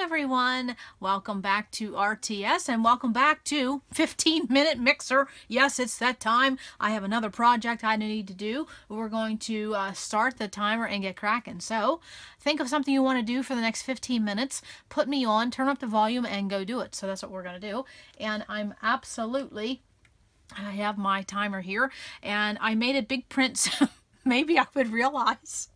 everyone, welcome back to RTS and welcome back to 15-minute mixer. Yes, it's that time. I have another project I need to do. We're going to start the timer and get cracking. So think of something you want to do for the next 15 minutes, put me on, turn up the volume and go do it. So that's what we're going to do. And I have my timer here and I made a big print so maybe I would realize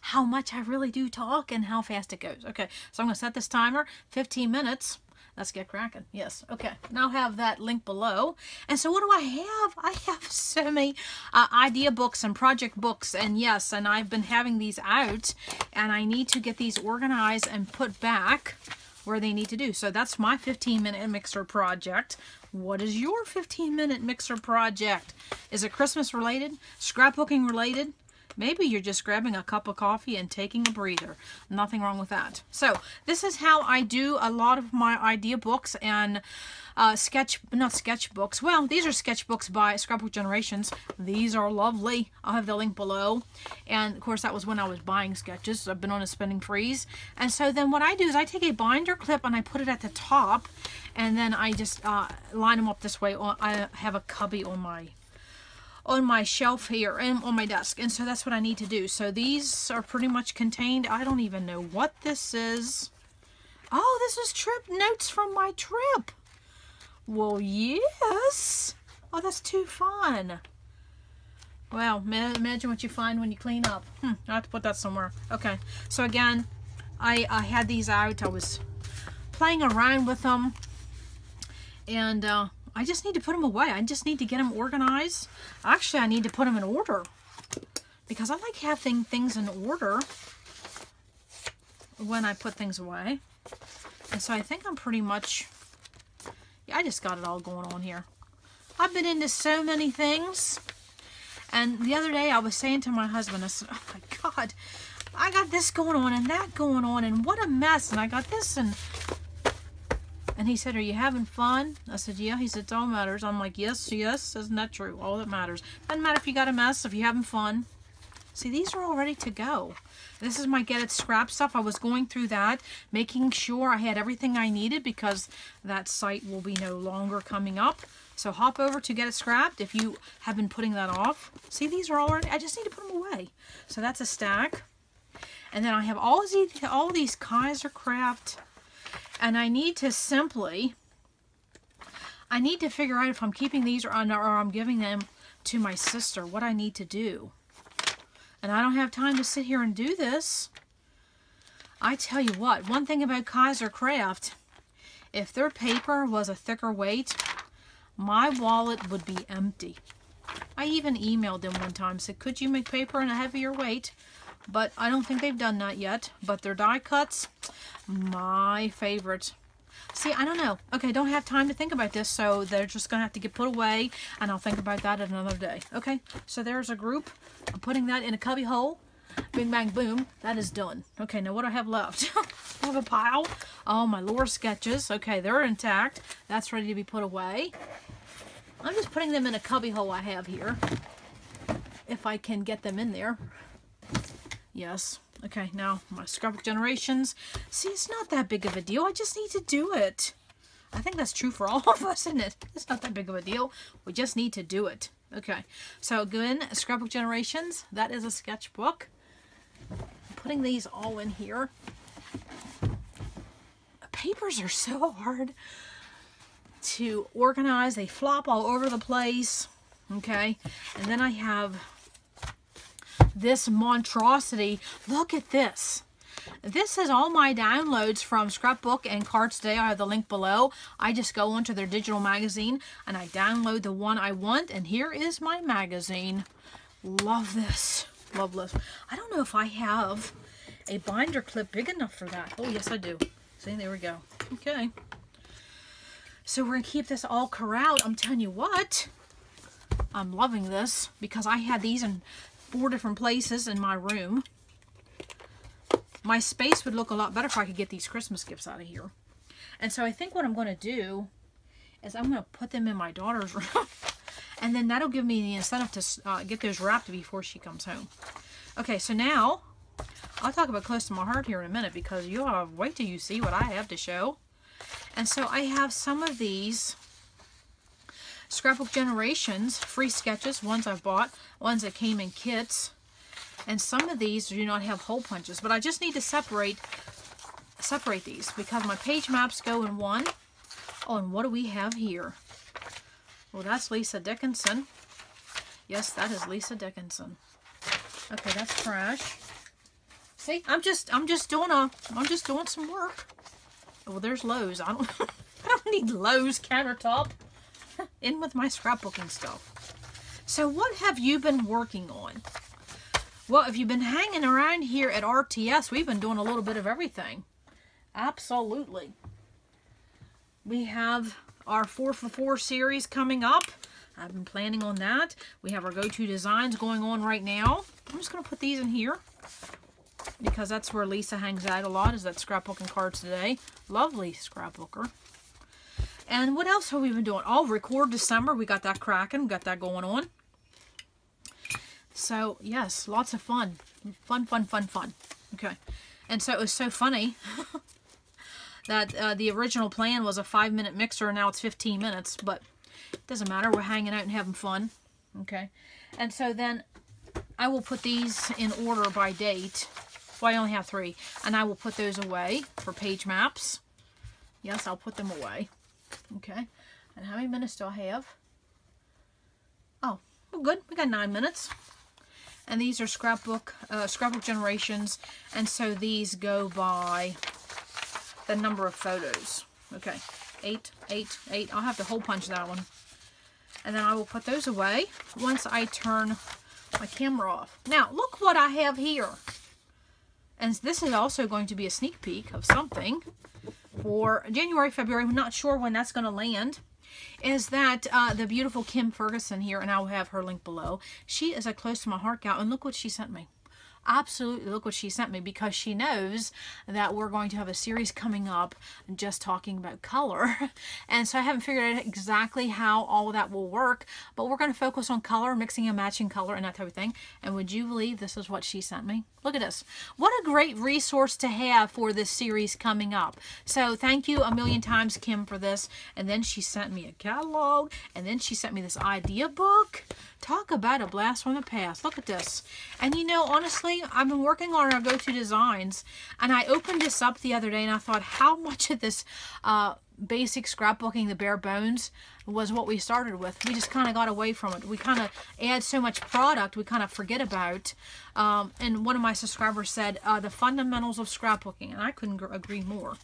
how much I really do talk and how fast it goes. Okay, so I'm going to set this timer, 15 minutes. Let's get cracking. Yes, okay. Now have that link below. And so what do I have? I have so many idea books and project books. And yes, and I've been having these out. And I need to get these organized and put back where they need to do. So that's my 15-minute mixer project. What is your 15-minute mixer project? Is it Christmas related? Scrapbooking related? Maybe you're just grabbing a cup of coffee and taking a breather. Nothing wrong with that. So this is how I do a lot of my idea books and not sketchbooks. Well, these are sketchbooks by Scrapbook Generations. These are lovely. I'll have the link below. And of course that was when I was buying sketches. So I've been on a spending freeze. And so then what I do is I take a binder clip and I put it at the top. And then I just line them up this way. I have a cubby on my shelf here and on my desk, and so that's what I need to do. So these are pretty much contained. I don't even know what this is. Oh, this is trip notes from my trip. Well, yes. Oh, that's too fun. Well, imagine what you find when you clean up. I have to put that somewhere. Okay, so again, I had these out. I was playing around with them, and I just need to put them away. I just need to get them organized. Actually, I need to put them in order because I like having things in order when I put things away. And so I think I'm pretty much, yeah, I just got it all going on here. I've been into so many things. And the other day I was saying to my husband, I said, oh my God, I got this going on and that going on and what a mess. And I got this and he said, are you having fun? I said, yeah. He said, it all matters. I'm like, yes, yes. Isn't that true? All that matters. Doesn't matter if you got a mess, if you're having fun. See, these are all ready to go. This is my Get It Scrap stuff. I was going through that, making sure I had everything I needed because that site will be no longer coming up. So hop over to Get It Scrapped if you have been putting that off. See, these are already, I just need to put them away. So that's a stack. And then I have all these Kaiser Craft. And I need to figure out if I'm keeping these or I'm giving them to my sister, what I need to do. And I don't have time to sit here and do this. I tell you what, one thing about Kaiser Craft, if their paper was a thicker weight, my wallet would be empty. I even emailed them one time, said, could you make paper in a heavier weight? But I don't think they've done that yet. But their die cuts, my favorite. See, I don't know. Okay, don't have time to think about this, so they're just going to have to get put away, and I'll think about that at another day. Okay, so there's a group. I'm putting that in a cubby hole. Bing, bang, boom. That is done. Okay, now what do I have left? I have a pile. Oh, my lore sketches. Okay, they're intact. That's ready to be put away. I'm just putting them in a cubby hole I have here, if I can get them in there. Yes. Okay, now my Scrapbook Generations. See, it's not that big of a deal. I just need to do it. I think that's true for all of us, isn't it? It's not that big of a deal. We just need to do it. Okay, so again, Scrapbook Generations. That is a sketchbook. I'm putting these all in here. Papers are so hard to organize. They flop all over the place. Okay, and then I have this monstrosity. Look at this. This is all my downloads from Scrapbook and Cards Today. I have the link below. I just go onto their digital magazine and I download the one I want, and here is my magazine. Love this. Love this. I don't know if I have a binder clip big enough for that. Oh, yes, I do. See, there we go. Okay. So we're going to keep this all corralled. I'm telling you what, I'm loving this because I had these in 4 different places in my room. My space would look a lot better if I could get these Christmas gifts out of here. And so I think what I'm going to do is I'm going to put them in my daughter's room. And then that'll give me the incentive to get those wrapped before she comes home. Okay, so now I'll talk about close to my heart here in a minute because you'll have, wait till you see what I have to show. And so I have some of these Scrapbook Generations free sketches, ones I've bought, ones that came in kits. And some of these do not have hole punches, but I just need to separate these because my page maps go in one. Oh, and what do we have here? Well, that's Lisa Dickinson. Yes, that is Lisa Dickinson. Okay, that's trash. See, I'm just doing some work. Well, there's Lowe's. I don't need Lowe's countertop. In with my scrapbooking stuff. So what have you been working on? Well, if you've been hanging around here at RTS, we've been doing a little bit of everything. Absolutely. We have our 4 for 4 series coming up. I've been planning on that. We have our go-to designs going on right now. I'm just going to put these in here because that's where Lisa hangs out a lot, is that Scrapbooking Cards Today. Lovely scrapbooker. And what else have we been doing? Oh, Record December. We got that cracking. Got that going on. So, yes, lots of fun. Fun, fun, fun, fun. Okay. And so it was so funny that the original plan was a 5-minute mixer, and now it's 15 minutes. But it doesn't matter. We're hanging out and having fun. Okay. And so then I will put these in order by date. Well, I only have 3. And I will put those away for page maps. Yes, I'll put them away. Okay. And how many minutes do I have? Oh, well, good. We got 9 minutes. And these are Scrapbook Generations. And so these go by the number of photos. Okay. 8, 8, 8. I'll have to hole punch that one. And then I will put those away once I turn my camera off. Now, look what I have here. And this is also going to be a sneak peek of something for January, February. I'm not sure when that's going to land. Is that the beautiful Kim Ferguson here, and I will have her link below. She is a close to my heart gal, and look what she sent me. Absolutely, look what she sent me, because she knows that we're going to have a series coming up just talking about color. And so I haven't figured out exactly how all of that will work, but we're going to focus on color, mixing and matching color and that type of thing. And would you believe this is what she sent me? Look at this. What a great resource to have for this series coming up. So thank you a million times, Kim, for this. And then she sent me a catalog, and then she sent me this idea book. Talk about a blast from the past. Look at this. And you know, honestly, I've been working on our go-to designs, and I opened this up the other day, and I thought how much of this basic scrapbooking, the bare bones, was what we started with. We just kind of got away from it. We kind of add so much product we kind of forget about. And one of my subscribers said, the fundamentals of scrapbooking, and I couldn't agree more.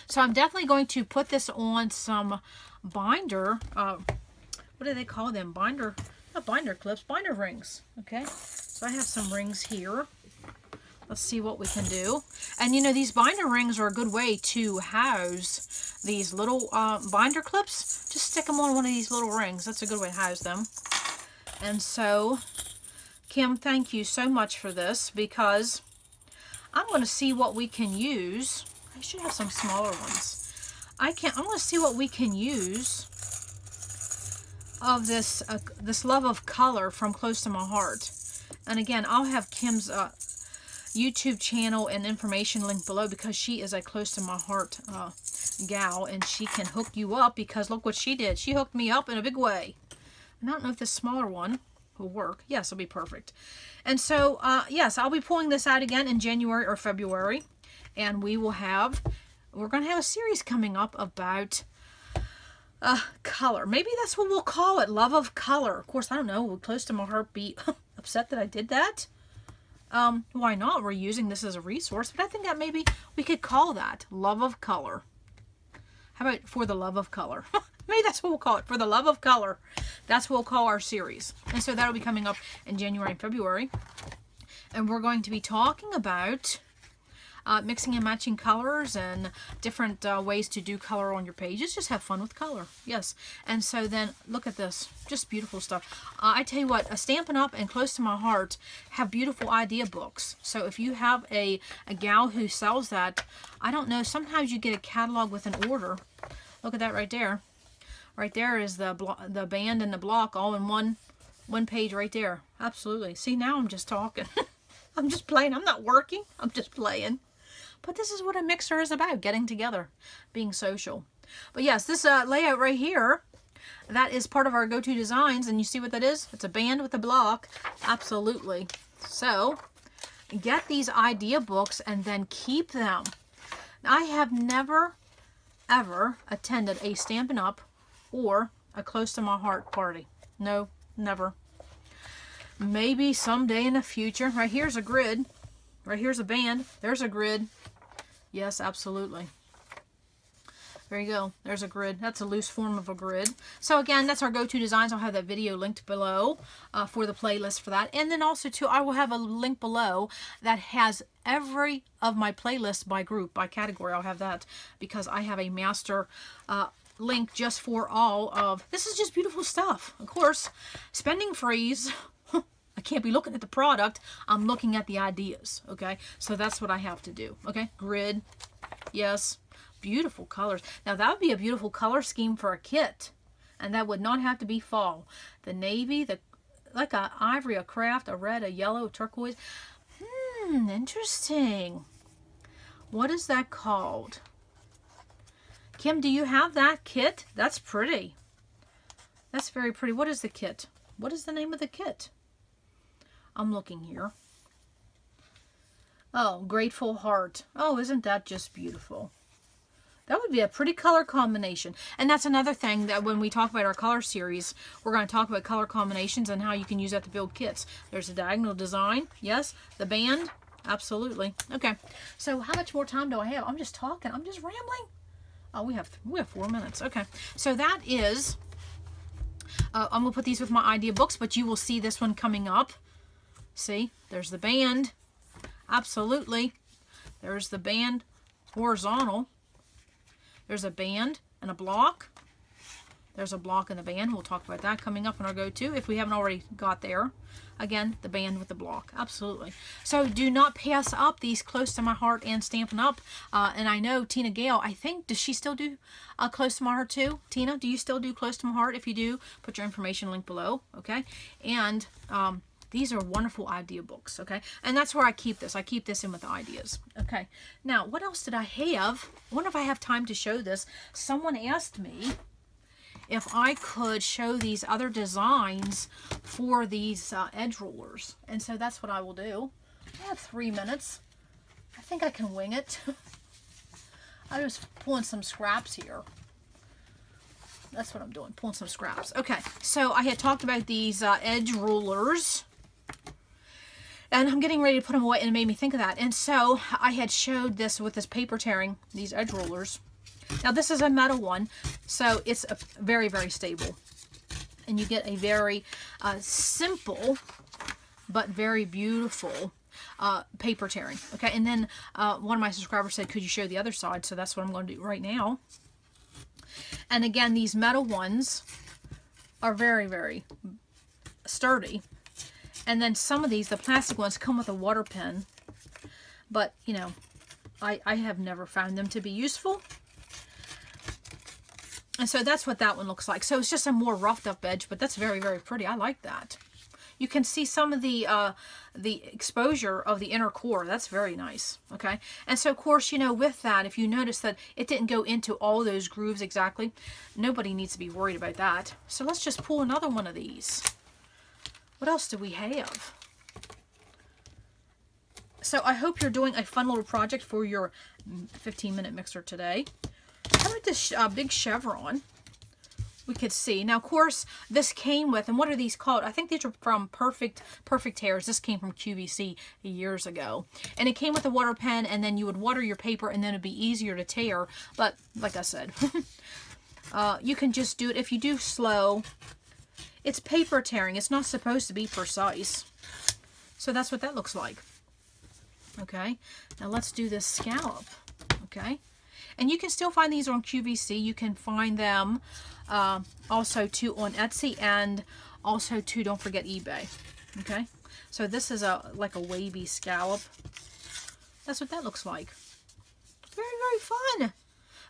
So I'm definitely going to put this on some binder, what do they call them? Binder, not binder clips, binder rings. Okay, so I have some rings here. Let's see what we can do. And you know, these binder rings are a good way to house these little binder clips. Just stick them on one of these little rings. That's a good way to house them. And so, Kim, thank you so much for this, because I'm going to see what we can use. I should have some smaller ones. I'm going to see what we can use of this this love of color from close to my heart. And again, I'll have Kim's YouTube channel and information linked below, because she is a close to my heart gal, and she can hook you up, because look what she did. She hooked me up in a big way. And I don't know if this smaller one will work. Yes, it'll be perfect. And so, yes, I'll be pulling this out again in January or February, and we're going to have a series coming up about color. Maybe that's what we'll call it, love of color. Of course, I don't know, would close to my heart be upset that I did that? Why not? We're using this as a resource, but I think that maybe we could call that love of color. How about for the love of color? Maybe that's what we'll call it, for the love of color. That's what we'll call our series. And so that'll be coming up in January and February. And we're going to be talking about mixing and matching colors and different ways to do color on your pages. Just have fun with color. Yes. And so then look at this. Just beautiful stuff. I tell you what, Stampin' Up! And Close to My Heart have beautiful idea books. So if you have a gal who sells that, I don't know, sometimes you get a catalog with an order. Look at that right there. Right there is the band and the block all in one page right there. Absolutely. See, now I'm just talking. I'm just playing. I'm not working. I'm just playing. But this is what a mixer is about, getting together, being social. But yes, this layout right here, that is part of our go-to designs. And you see what that is? It's a band with a block. Absolutely. So get these idea books and then keep them. I have never, ever attended a Stampin' Up! Or a Close to My Heart party. No, never. Maybe someday in the future. Right here's a grid. Right here's a band. There's a grid. Yes, absolutely. There you go. There's a grid. That's a loose form of a grid. So again, that's our go-to designs. I'll have that video linked below for the playlist for that. And then also too, I will have a link below that has every of my playlists by group, by category. I'll have that because I have a master link just for all of, this is just beautiful stuff. Of course, spending freeze. I can't be looking at the product. I'm looking at the ideas. Okay. So that's what I have to do. Okay. Grid. Yes. Beautiful colors. Now that would be a beautiful color scheme for a kit, and that would not have to be fall. The navy, the like a ivory, a craft, a red, a yellow, a turquoise. Interesting. What is that called? Kim, do you have that kit? That's pretty. That's very pretty. What is the kit? What is the name of the kit? I'm looking here. Oh, Grateful Heart. Oh, isn't that just beautiful? That would be a pretty color combination. And that's another thing that when we talk about our color series, we're going to talk about color combinations and how you can use that to build kits. There's a diagonal design. Yes. The band. Absolutely. Okay. So how much more time do I have? I'm just talking. I'm just rambling. Oh, we have 4 minutes. Okay. So that is, I'm going to put these with my idea books, but you will see this one coming up. See, there's the band. Absolutely. There's the band horizontal. There's a band and a block. There's a block and a band. We'll talk about that coming up in our go-to if we haven't already got there. Again, the band with the block. Absolutely. So do not pass up these Close to My Heart and Stampin' Up. And I know Tina Gale, I think, does she still do Close to My Heart too? Tina, do you still do Close to My Heart? If you do, put your information link below. Okay. And these are wonderful idea books, okay? And that's where I keep this. I keep this in with ideas, okay? Now, what else did I have? I wonder if I have time to show this. Someone asked me if I could show these other designs for these edge rulers. And so that's what I will do. I have 3 minutes. I think I can wing it. I'm just pulling some scraps here. That's what I'm doing, pulling some scraps. Okay, so I had talked about these edge rulers. And I'm getting ready to put them away, and it made me think of that. And so I had showed this with this paper tearing, these edge rulers. Now this is a metal one, so it's very, very stable. And you get a very simple, but very beautiful paper tearing. Okay, and then one of my subscribers said, could you show the other side? So that's what I'm going to do right now. And again, these metal ones are very, very sturdy. And then some of these, the plastic ones, come with a water pen. But, you know, I have never found them to be useful. And so that's what that one looks like. So it's just a more roughed up edge, but that's very, very pretty. I like that. You can see some of the exposure of the inner core. That's very nice, okay? And so, of course, you know, with that, if you notice that it didn't go into all those grooves exactly, nobody needs to be worried about that. So let's just pull another one of these. What else do we have? So I hope you're doing a fun little project for your 15-minute mixer today. How about this big chevron? We could see. Now, of course, this came with, and what are these called? I think these are from Perfect Tears. This came from QVC years ago. And it came with a water pen, and then you would water your paper, and then it'd be easier to tear. But, like I said, you can just do it. If you do slow, it's paper tearing. It's not supposed to be precise. So that's what that looks like. Okay. Now, let's do this scallop. Okay. And you can still find these on QVC. You can find them also too on Etsy, and also too, don't forget eBay. Okay, so this is like a wavy scallop. That's what that looks like. Very, very fun.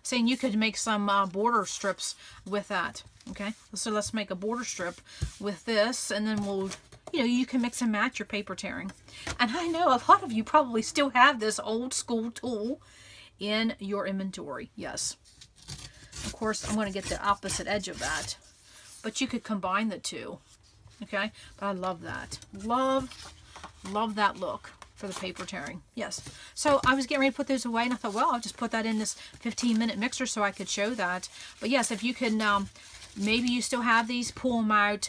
Saying you could make some border strips with that. Okay, so let's make a border strip with this, and then we'll you know, you can mix and match your paper tearing. And I know a lot of you probably still have this old school tool in your inventory. Yes. Of course, I'm going to get the opposite edge of that. But you could combine the two. Okay? But I love that. Love that look for the paper tearing. Yes. So I was getting ready to put those away, and I thought, well, I'll just put that in this 15-minute mixer so I could show that. But yes, if you can, maybe you still have these, pull them out.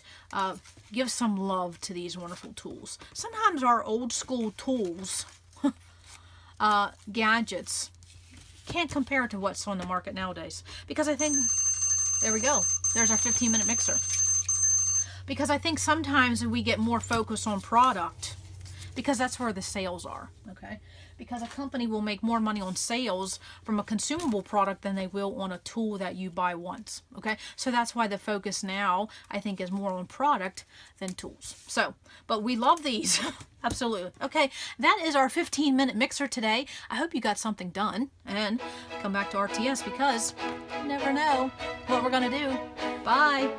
Give some love to these wonderful tools. Sometimes our old school tools, gadgets, can't compare to what's on the market nowadays. Because I think, there we go. There's our 15-minute mixer. Because I think sometimes we get more focus on product because that's where the sales are, okay? Because a company will make more money on sales from a consumable product than they will on a tool that you buy once, okay? So that's why the focus now, I think, is more on product than tools. So, but we love these. Absolutely. Okay, that is our 15-minute mixer today. I hope you got something done. And come back to RTS because you never know what we're going to do. Bye.